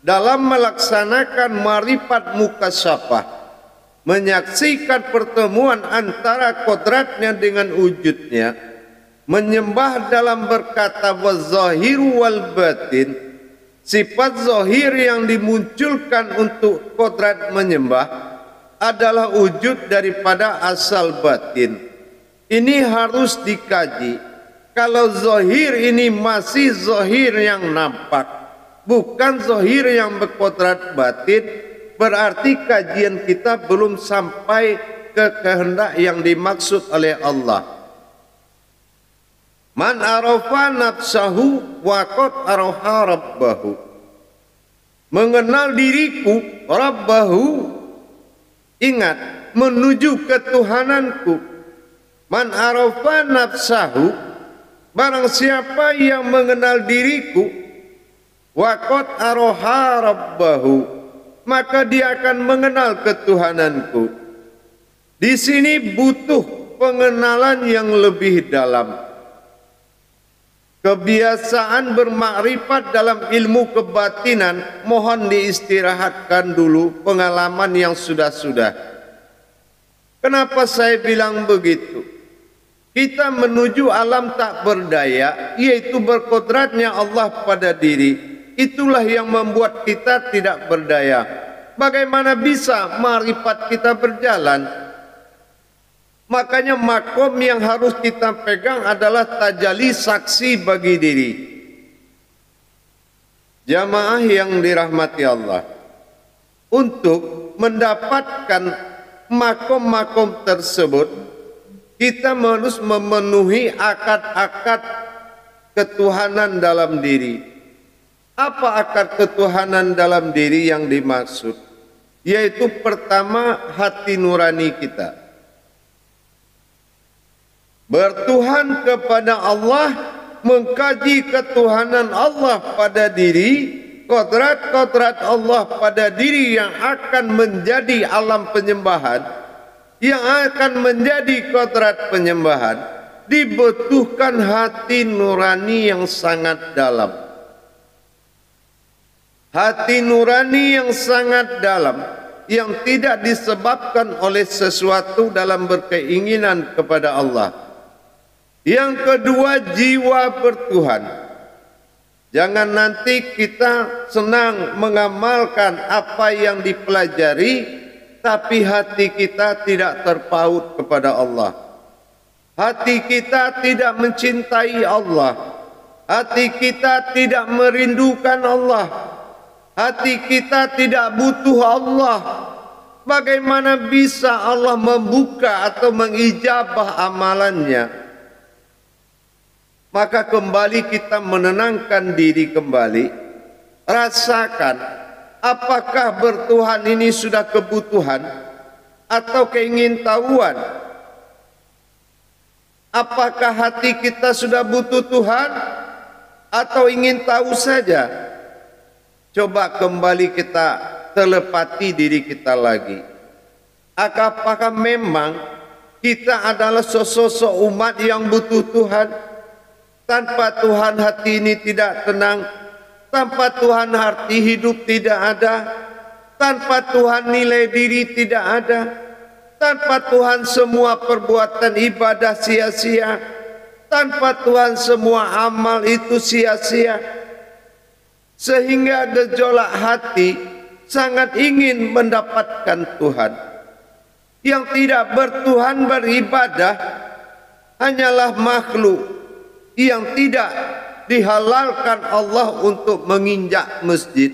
dalam melaksanakan marifat mukasyafah, menyaksikan pertemuan antara kodratnya dengan wujudnya, menyembah dalam berkata wazahiru wal batin, sifat zahir yang dimunculkan untuk kodrat menyembah adalah wujud daripada asal batin. Ini harus dikaji. Kalau zahir ini masih zahir yang nampak, bukan zahir yang berkodrat batin, berarti kajian kita belum sampai ke kehendak yang dimaksud oleh Allah. Man arafa nafsahu wa qad arafa rabbahu. Mengenal diriku, rabbahu, ingat, menuju ketuhananku. Man arafa nafsahu, barang siapa yang mengenal diriku, wa qad arafa rabbahu, maka dia akan mengenal ketuhananku. Di sini butuh pengenalan yang lebih dalam. Kebiasaan bermakrifat dalam ilmu kebatinan mohon diistirahatkan dulu pengalaman yang sudah-sudah. Kenapa saya bilang begitu? Kita menuju alam tak berdaya, yaitu berkodratnya Allah pada diri. Itulah yang membuat kita tidak berdaya. Bagaimana bisa marifat kita berjalan? Makanya makom yang harus kita pegang adalah tajalli saksi bagi diri. Jamaah yang dirahmati Allah, untuk mendapatkan makom-makom tersebut, kita harus memenuhi akad-akad ketuhanan dalam diri. Apa akad ketuhanan dalam diri yang dimaksud? Yaitu pertama, hati nurani kita bertuhan kepada Allah, mengkaji ketuhanan Allah pada diri, kodrat-kodrat Allah pada diri yang akan menjadi alam penyembahan, yang akan menjadi kodrat penyembahan, dibutuhkan hati nurani yang sangat dalam. Hati nurani yang sangat dalam, yang tidak disebabkan oleh sesuatu dalam berkeinginan kepada Allah. Yang kedua, jiwa bertuhan. Jangan nanti kita senang mengamalkan apa yang dipelajari, tapi hati kita tidak terpaut kepada Allah. Hati kita tidak mencintai Allah. Hati kita tidak merindukan Allah. Hati kita tidak butuh Allah. Bagaimana bisa Allah membuka atau mengijabah amalannya? Maka kembali kita menenangkan diri kembali. Rasakan, apakah bertuhan ini sudah kebutuhan atau keingintahuan? Apakah hati kita sudah butuh Tuhan atau ingin tahu saja? Coba kembali kita telepati diri kita lagi. Apakah memang kita adalah sosok umat yang butuh Tuhan? Tanpa Tuhan hati ini tidak tenang. Tanpa Tuhan arti hidup tidak ada. Tanpa Tuhan nilai diri tidak ada. Tanpa Tuhan semua perbuatan ibadah sia-sia. Tanpa Tuhan semua amal itu sia-sia. Sehingga gejolak hati sangat ingin mendapatkan Tuhan. Yang tidak bertuhan beribadah hanyalah makhluk yang tidak dihalalkan Allah untuk menginjak masjid.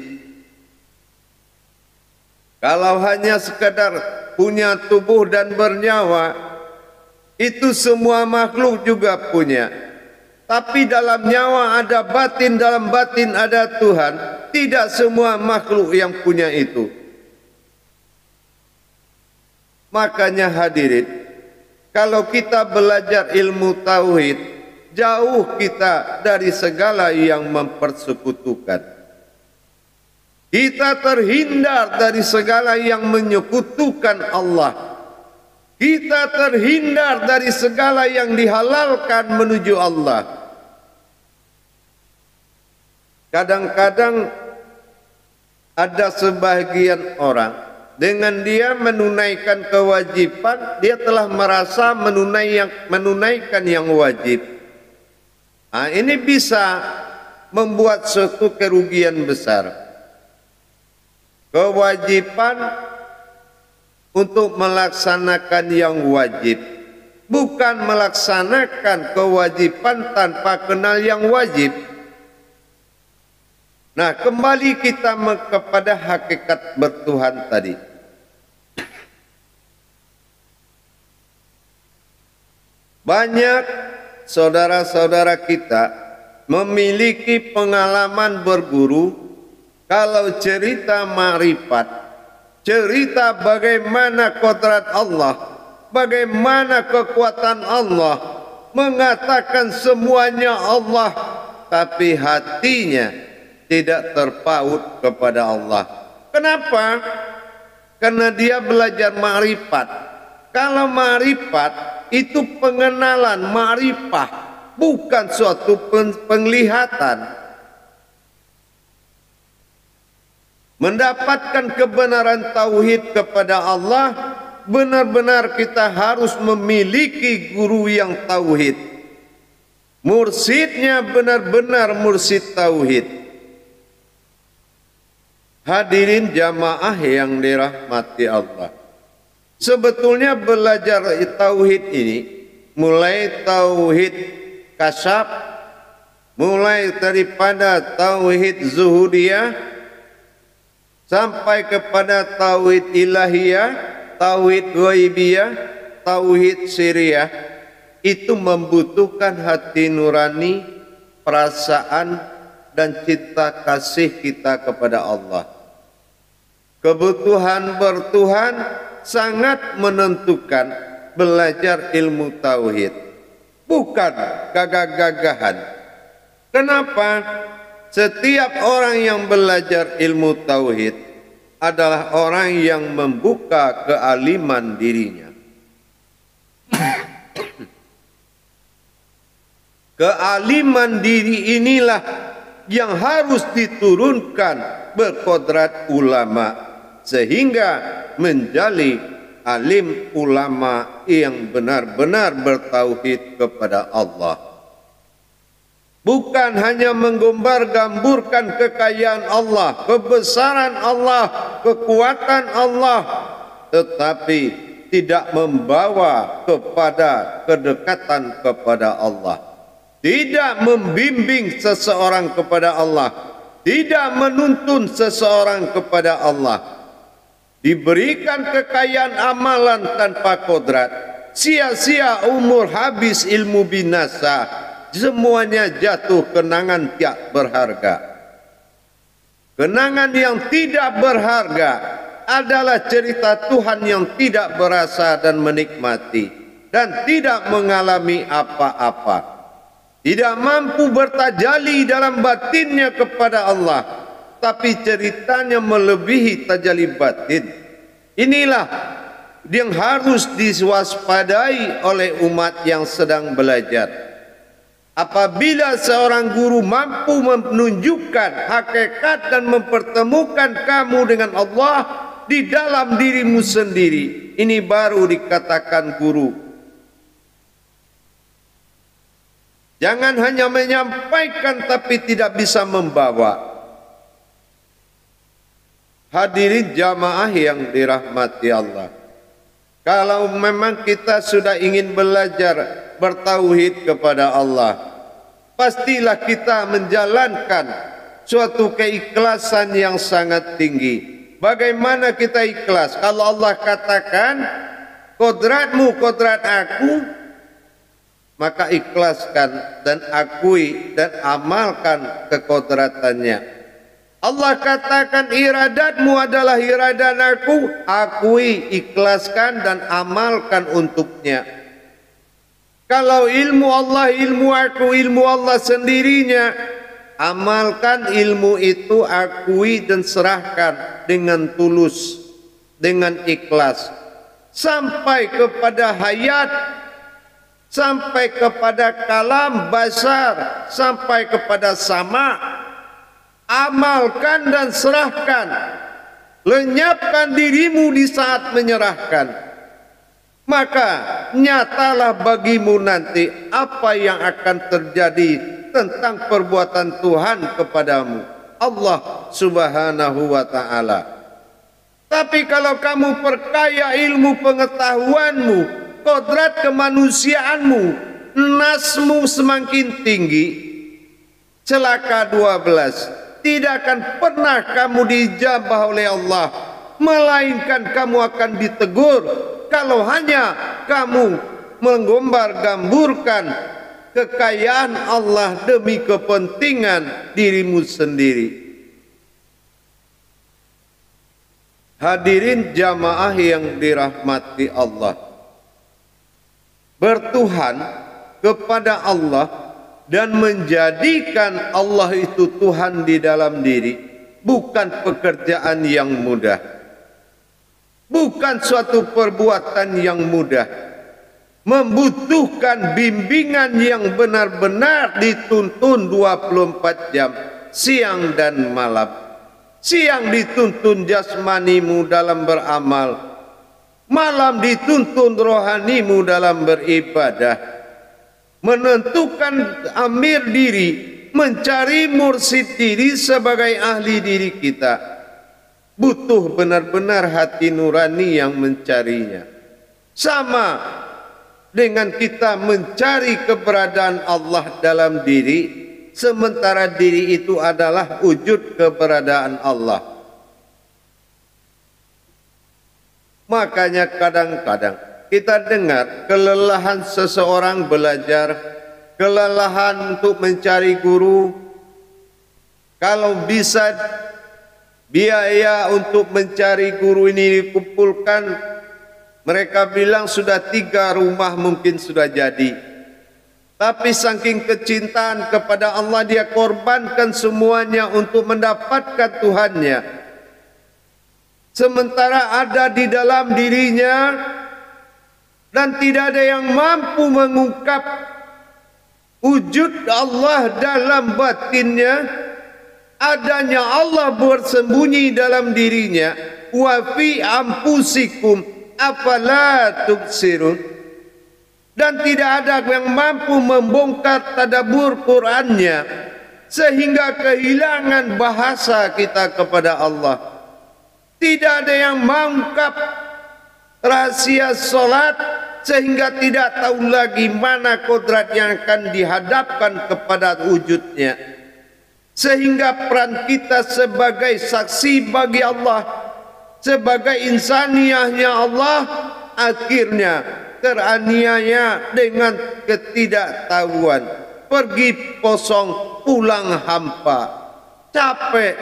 Kalau hanya sekadar punya tubuh dan bernyawa, itu semua makhluk juga punya. Tapi dalam nyawa ada batin, dalam batin ada Tuhan. Tidak semua makhluk yang punya itu. Makanya hadirin, kalau kita belajar ilmu tauhid, jauh kita dari segala yang mempersekutukan. Kita terhindar dari segala yang menyekutukan Allah. Kita terhindar dari segala yang dihalalkan menuju Allah. Kadang-kadang ada sebagian orang dengan dia menunaikan kewajiban, dia telah merasa menunaikan yang wajib. Nah, ini bisa membuat suatu kerugian besar. Kewajiban untuk melaksanakan yang wajib, bukan melaksanakan kewajiban tanpa kenal yang wajib. Nah, kembali kita kepada hakikat bertuhan tadi. Banyak saudara-saudara kita memiliki pengalaman berguru. Kalau cerita ma'rifat, cerita bagaimana kodrat Allah, bagaimana kekuatan Allah, mengatakan semuanya Allah, tapi hatinya tidak terpaut kepada Allah. Kenapa? Karena dia belajar ma'rifat. Kalau ma'rifat itu pengenalan, ma'rifah, bukan suatu penglihatan. Mendapatkan kebenaran tauhid kepada Allah, benar-benar kita harus memiliki guru yang tauhid. Mursidnya benar-benar mursid tauhid. Hadirin jamaah yang dirahmati Allah. Sebetulnya belajar tauhid ini, mulai tauhid kasyaf, mulai daripada tauhid zuhudiyah, sampai kepada tauhid ilahiyah, tauhid ghaibiyah, tauhid siriyah, itu membutuhkan hati nurani, perasaan, dan cinta kasih kita kepada Allah. Kebutuhan bertuhan sangat menentukan belajar ilmu tauhid, bukan gagah-gagahan. Kenapa? Setiap orang yang belajar ilmu tauhid adalah orang yang membuka kealiman dirinya. Kealiman diri inilah yang harus diturunkan berkodrat ulama, sehingga menjadi alim ulama yang benar-benar bertauhid kepada Allah. Bukan hanya menggambar-gamburkan kekayaan Allah, kebesaran Allah, kekuatan Allah, tetapi tidak membawa kepada kedekatan kepada Allah. Tidak membimbing seseorang kepada Allah, tidak menuntun seseorang kepada Allah. Diberikan kekayaan amalan tanpa kodrat, sia-sia umur, habis ilmu binasa, semuanya jatuh kenangan tidak berharga. Kenangan yang tidak berharga adalah cerita Tuhan yang tidak berasa dan menikmati, dan tidak mengalami apa-apa, tidak mampu bertajali dalam batinnya kepada Allah, tapi ceritanya melebihi tajali batin. Inilah yang harus diwaspadai oleh umat yang sedang belajar. Apabila seorang guru mampu menunjukkan hakikat dan mempertemukan kamu dengan Allah di dalam dirimu sendiri, ini baru dikatakan guru. Jangan hanya menyampaikan tapi tidak bisa membawa. Hadirin jamaah yang dirahmati Allah, kalau memang kita sudah ingin belajar bertauhid kepada Allah, pastilah kita menjalankan suatu keikhlasan yang sangat tinggi. Bagaimana kita ikhlas? Kalau Allah katakan kodratmu kodrat aku, maka ikhlaskan dan akui dan amalkan kekodratannya. Allah katakan iradatmu adalah iradat aku, akui, ikhlaskan dan amalkan untuknya. Kalau ilmu Allah, ilmu aku, ilmu Allah sendirinya, amalkan ilmu itu, akui dan serahkan dengan tulus, dengan ikhlas, sampai kepada hayat, sampai kepada kalam basar, sampai kepada sama. amalkan dan serahkan, lenyapkan dirimu di saat menyerahkan, maka nyatalah bagimu nanti apa yang akan terjadi tentang perbuatan Tuhan kepadamu, Allah Subhanahu wa ta'ala. Tapi kalau kamu perkaya ilmu pengetahuanmu, kodrat kemanusiaanmu, nasmu semakin tinggi, celaka 12, tidak akan pernah kamu dijabah oleh Allah, melainkan kamu akan ditegur kalau hanya kamu menggambar-gamburkan kekayaan Allah demi kepentingan dirimu sendiri. Hadirin jamaah yang dirahmati Allah, bertuhan kepada Allah dan menjadikan Allah itu Tuhan di dalam diri bukan pekerjaan yang mudah, bukan suatu perbuatan yang mudah, membutuhkan bimbingan yang benar-benar dituntun 24 jam, siang dan malam. Siang dituntun jasmanimu dalam beramal, malam dituntun rohanimu dalam beribadah. Menentukan amir diri, mencari mursid diri sebagai ahli diri kita, butuh benar-benar hati nurani yang mencarinya. Sama dengan kita mencari keberadaan Allah dalam diri, sementara diri itu adalah wujud keberadaan Allah. Makanya kadang-kadang kita dengar kelelahan seseorang belajar, kelelahan untuk mencari guru. Kalau bisa biaya untuk mencari guru ini dikumpulkan, mereka bilang sudah 3 rumah mungkin sudah jadi. Tapi saking kecintaan kepada Allah, dia korbankan semuanya untuk mendapatkan Tuhannya. Sementara ada di dalam dirinya dan tidak ada yang mampu mengungkap wujud Allah dalam batinnya, adanya Allah bersembunyi dalam dirinya. Wa fi anfusikum afala tubsirun. Dan tidak ada yang mampu membongkar tadabbur Qur'annya sehingga kehilangan bahasa kita kepada Allah. Tidak ada yang mengungkap rahasia solat sehingga tidak tahu lagi mana kodrat yang akan dihadapkan kepada wujudnya. Sehingga peran kita sebagai saksi bagi Allah, sebagai insaniahnya Allah, akhirnya teraniaya dengan ketidaktahuan, pergi kosong pulang hampa, capek,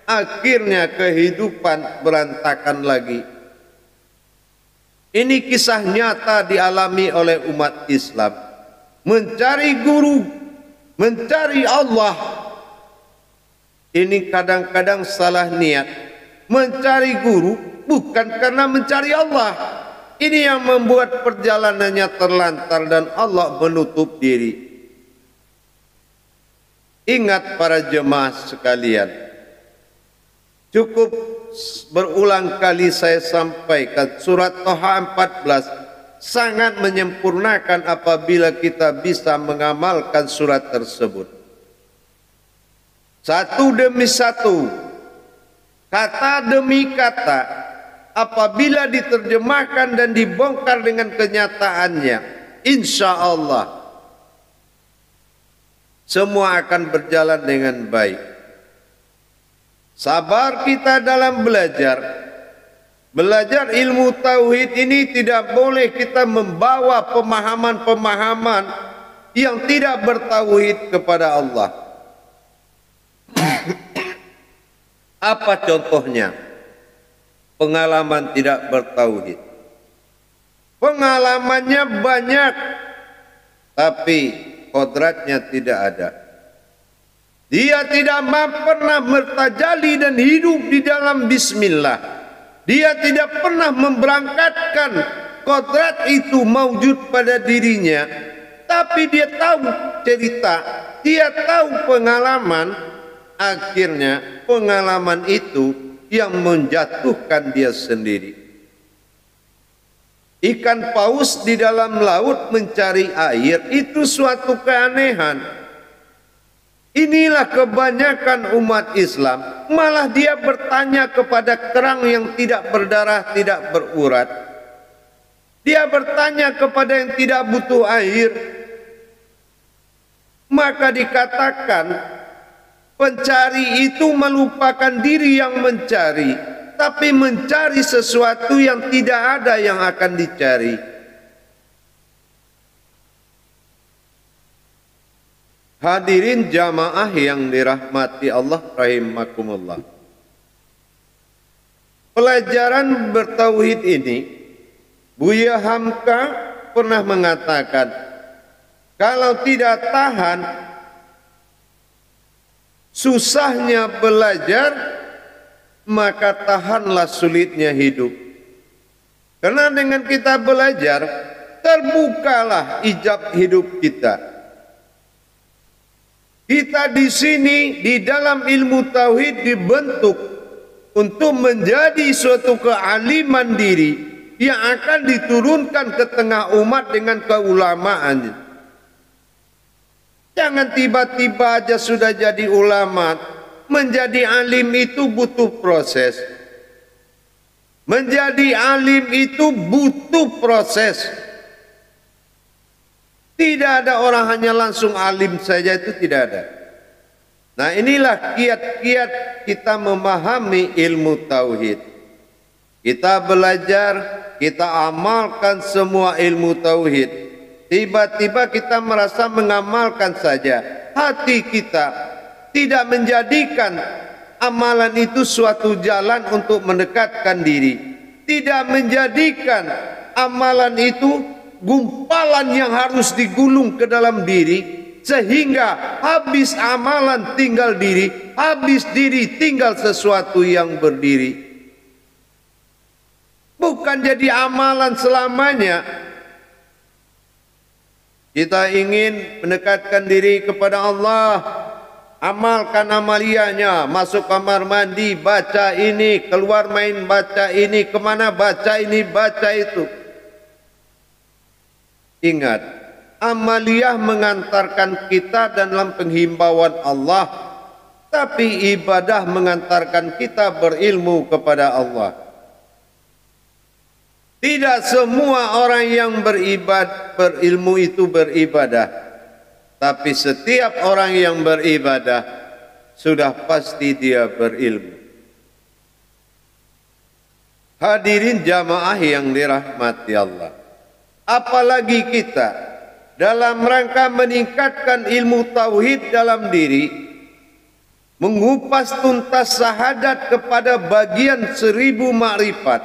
akhirnya kehidupan berantakan lagi. Ini kisah nyata dialami oleh umat Islam. Mencari guru, mencari Allah, ini kadang-kadang salah niat. Mencari guru bukan karena mencari Allah. Ini yang membuat perjalanannya terlantar dan Allah menutup diri. Ingat para jemaah sekalian, cukup berulang kali saya sampaikan, surat Toha 14 sangat menyempurnakan apabila kita bisa mengamalkan surat tersebut. Satu demi satu, kata demi kata, apabila diterjemahkan dan dibongkar dengan kenyataannya, insya Allah semua akan berjalan dengan baik. Sabar kita dalam belajar. Belajar ilmu tauhid ini tidak boleh kita membawa pemahaman-pemahaman yang tidak bertauhid kepada Allah. Apa contohnya? Pengalaman tidak bertauhid. Pengalamannya banyak, tapi kodratnya tidak ada. Dia tidak pernah bertajali dan hidup di dalam bismillah. Dia tidak pernah memberangkatkan kodrat itu mewujud pada dirinya. Tapi dia tahu cerita, dia tahu pengalaman. akhirnya pengalaman itu yang menjatuhkan dia sendiri. Ikan paus di dalam laut mencari air itu suatu keanehan. Inilah kebanyakan umat Islam, malah dia bertanya kepada kerang yang tidak berdarah, tidak berurat. Dia bertanya kepada yang tidak butuh air. Maka dikatakan pencari itu melupakan diri yang mencari, tapi mencari sesuatu yang tidak ada yang akan dicari. Hadirin jamaah yang dirahmati Allah rahimakumullah. Pelajaran bertauhid ini, Buya Hamka pernah mengatakan, kalau tidak tahan susahnya belajar, maka tahanlah sulitnya hidup. Karena dengan kita belajar, terbukalah ijab hidup kita. Kita di sini di dalam ilmu tauhid dibentuk untuk menjadi suatu kealiman diri yang akan diturunkan ke tengah umat dengan keulamaan. Jangan tiba-tiba aja sudah jadi ulama. Menjadi alim itu butuh proses. Menjadi alim itu butuh proses. Tidak ada orang hanya langsung alim saja, itu tidak ada. Nah, inilah kiat-kiat kita memahami ilmu tauhid. Kita belajar, kita amalkan semua ilmu tauhid. Tiba-tiba kita merasa mengamalkan saja. Hati kita tidak menjadikan amalan itu suatu jalan untuk mendekatkan diri. Tidak menjadikan amalan itu gumpalan yang harus digulung ke dalam diri, sehingga habis amalan tinggal diri, habis diri tinggal sesuatu yang berdiri. Bukan jadi amalan selamanya. Kita ingin mendekatkan diri kepada Allah, amalkan amaliyahnya, masuk kamar mandi baca ini, keluar main baca ini, kemana baca ini, baca itu. Ingat, amaliyah mengantarkan kita dalam penghimbauan Allah, tapi ibadah mengantarkan kita berilmu kepada Allah. Tidak semua orang yang berilmu itu beribadah, tapi setiap orang yang beribadah sudah pasti dia berilmu. Hadirin jamaah yang dirahmati Allah. Apalagi kita dalam rangka meningkatkan ilmu tauhid dalam diri, mengupas tuntas syahadat kepada bagian 1000 makrifat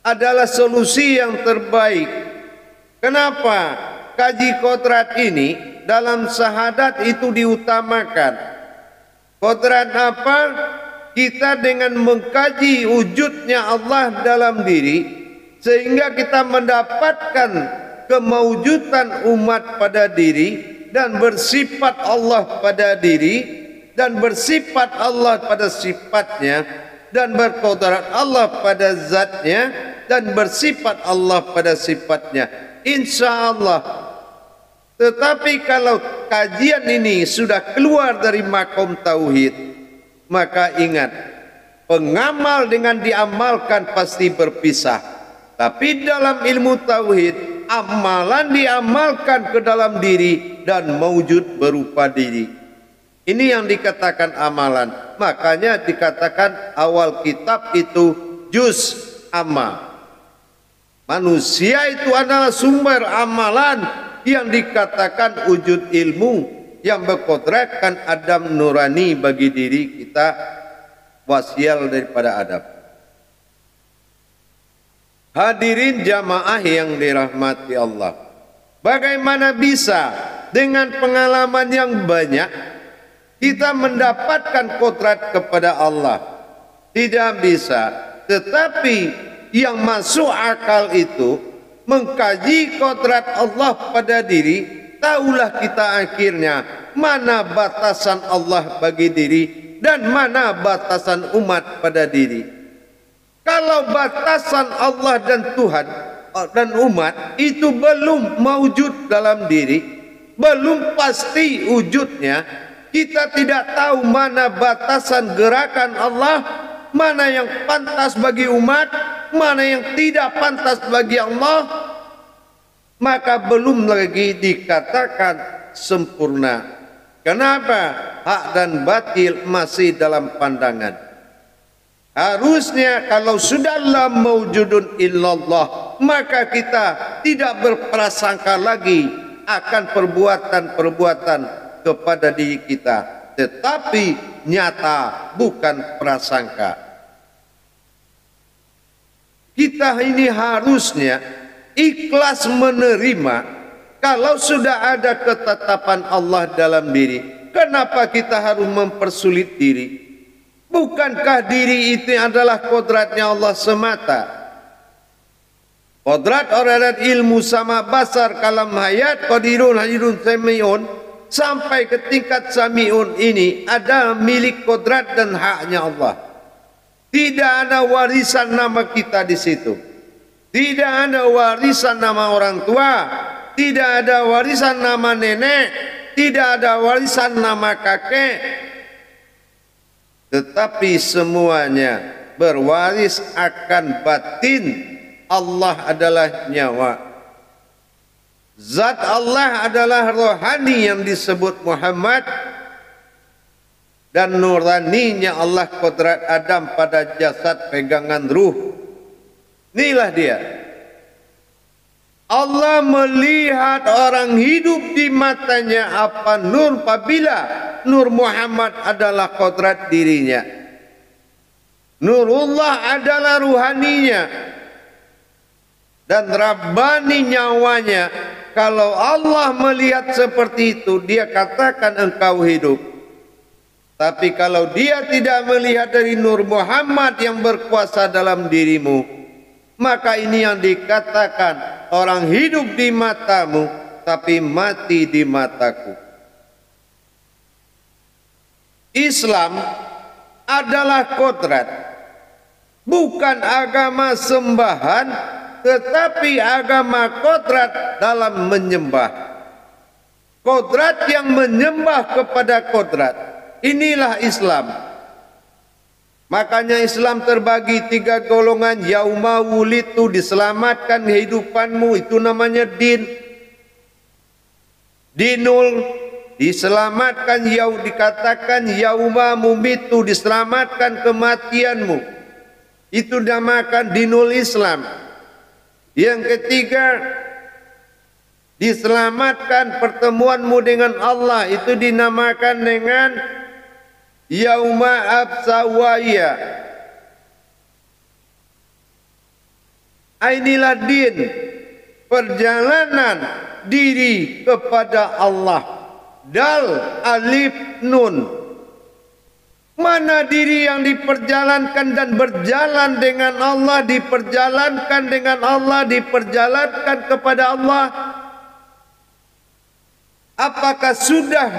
adalah solusi yang terbaik. Kenapa kaji kodrat ini dalam syahadat itu diutamakan? Kodrat apa? Kita dengan mengkaji wujudnya Allah dalam diri, sehingga kita mendapatkan kemaujudan umat pada diri dan bersifat Allah pada diri dan bersifat Allah pada sifatnya dan berkodrat Allah pada zatnya dan bersifat Allah pada sifatnya. Insya Allah. Tetapi kalau kajian ini sudah keluar dari makom tauhid, maka ingat, pengamal dengan diamalkan pasti berpisah. Tapi dalam ilmu tauhid, amalan diamalkan ke dalam diri dan mewujud berupa diri. Ini yang dikatakan amalan. Makanya dikatakan awal kitab itu juz amal. Manusia itu adalah sumber amalan yang dikatakan wujud ilmu yang berkodratkan Adam nurani bagi diri kita, wasial daripada Adam. Hadirin jamaah yang dirahmati Allah, bagaimana bisa dengan pengalaman yang banyak kita mendapatkan kodrat kepada Allah? Tidak bisa. Tetapi yang masuk akal itu mengkaji kodrat Allah pada diri tahulah kita akhirnya mana batasan Allah bagi diri dan mana batasan umat pada diri. Kalau batasan Allah dan Tuhan dan umat itu belum mewujud dalam diri, belum pasti wujudnya, kita tidak tahu mana batasan gerakan Allah, mana yang pantas bagi umat, mana yang tidak pantas bagi Allah, maka belum lagi dikatakan sempurna. Kenapa? Hak dan batil masih dalam pandangan. Harusnya kalau sudah la maujudun illallah, maka kita tidak berprasangka lagi akan perbuatan-perbuatan kepada diri kita, tetapi nyata bukan prasangka. Kita ini harusnya ikhlas menerima kalau sudah ada ketetapan Allah dalam diri. Kenapa kita harus mempersulit diri? Bukankah diri itu adalah kodratnya Allah semata? Kodrat orang ilmu sama basar kalam hayat qadirun hadirun sami'un, sampai ke tingkat sami'un ini ada milik kodrat dan haknya Allah. Tidak ada warisan nama kita di situ. Tidak ada warisan nama orang tua, tidak ada warisan nama nenek, tidak ada warisan nama kakek. Tetapi semuanya berwaris akan batin. Allah adalah nyawa. Zat Allah adalah rohani yang disebut Muhammad, dan nuraninya Allah kodrat Adam pada jasad pegangan ruh. Inilah dia. Allah melihat orang hidup di matanya apa nur, apabila nur Muhammad adalah kodrat dirinya. Nurullah adalah ruhaninya dan Rabbani nyawanya. Kalau Allah melihat seperti itu, dia katakan engkau hidup. Tapi kalau dia tidak melihat dari nur Muhammad yang berkuasa dalam dirimu, maka ini yang dikatakan orang hidup di matamu tapi mati di mataku. Islam adalah kodrat, bukan agama sembahan, tetapi agama kodrat dalam menyembah. Kodrat yang menyembah kepada kodrat, inilah Islam. Makanya Islam terbagi 3 golongan. Yauma wulitu, diselamatkan kehidupanmu, itu namanya din. Dinul, diselamatkan. Dikatakan yauma mumitu, diselamatkan kematianmu, itu dinamakan dinul Islam. Yang ketiga, diselamatkan pertemuanmu dengan Allah, itu dinamakan dengan yauma absawaya. Inilah din, perjalanan diri kepada Allah. Dal, alif, nun. Mana diri yang diperjalankan dan berjalan dengan Allah, diperjalankan dengan Allah, diperjalankan kepada Allah? Apakah sudah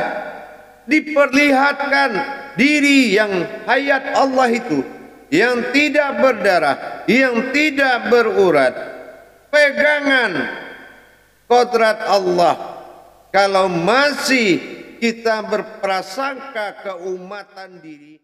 diperlihatkan diri yang hayat Allah itu, yang tidak berdarah, yang tidak berurat, pegangan kodrat Allah? Kalau masih kita berprasangka keumatan diri,